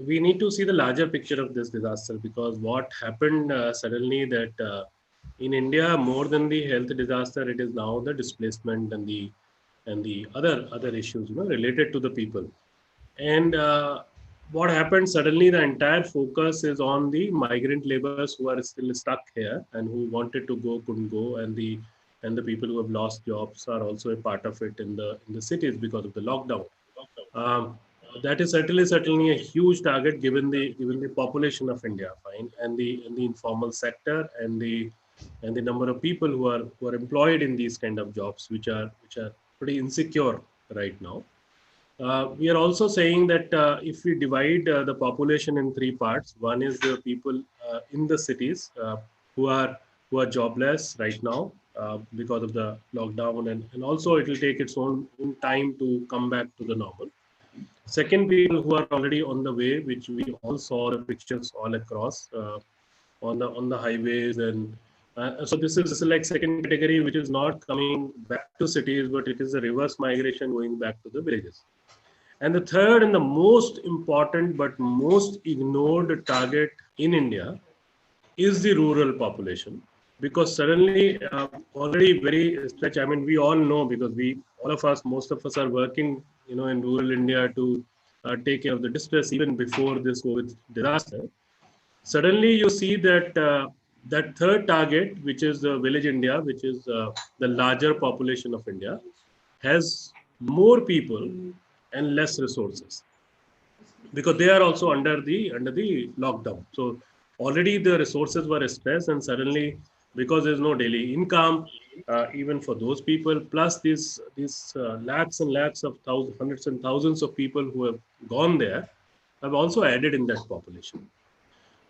we need to see the larger picture of this disaster, because what happened suddenly that in India, more than the health disaster, it is now the displacement and the other issues, related to the people. And what happened suddenly, the entire focus is on the migrant laborers who are still stuck here and who wanted to go, couldn't go, and the people who have lost jobs are also a part of it in the cities because of the lockdown. Um, that is certainly a huge target given the population of India, fine, and the informal sector and the number of people who are employed in these kind of jobs, which are pretty insecure right now. We are also saying that if we divide the population in three parts, one is the people in the cities who are jobless right now because of the lockdown, and also it will take its own time to come back to the normal. Second, people who are already on the way, which we all saw the pictures all across on the highways, and so this is like second category, which is not coming back to cities, but it is a reverse migration going back to the villages. And the third and the most important but most ignored target in India is the rural population, because suddenly already very stretch. I mean, we all know, because all of us, most of us are working, in rural India to take care of the distress even before this COVID disaster. Suddenly, you see that that third target, which is the village India, which is the larger population of India, has more people and less resources, because they are also under the lockdown. So already the resources were stressed, and suddenly, because there's no daily income, even for those people, plus these lakhs and lakhs of thousands, hundreds and thousands of people who have gone there, have also added in that population.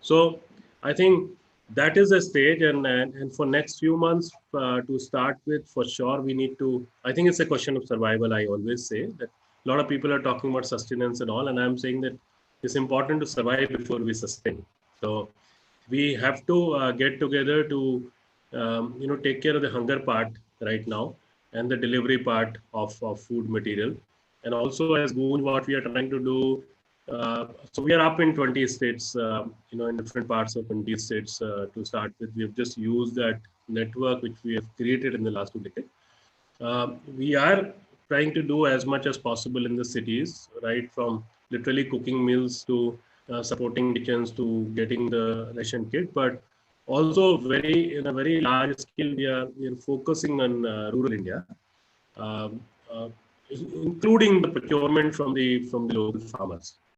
So I think that is a stage, and for next few months, to start with, for sure we need to. I think it's a question of survival. I always say that a lot of people are talking about sustenance and all, and I'm saying that it's important to survive before we sustain. So we have to get together to take care of the hunger part right now, and the delivery part of food material, and also as Goonj, what we are trying to do. So we are up in 20 states, in different parts of 20 states to start with. We have just used that network which we have created in the last 2 decades. We are trying to do as much as possible in the cities, right from literally cooking meals to supporting kitchens to getting the ration kit, but also very in a very large scale we are focusing on rural India, um, uh, including the procurement from the local farmers.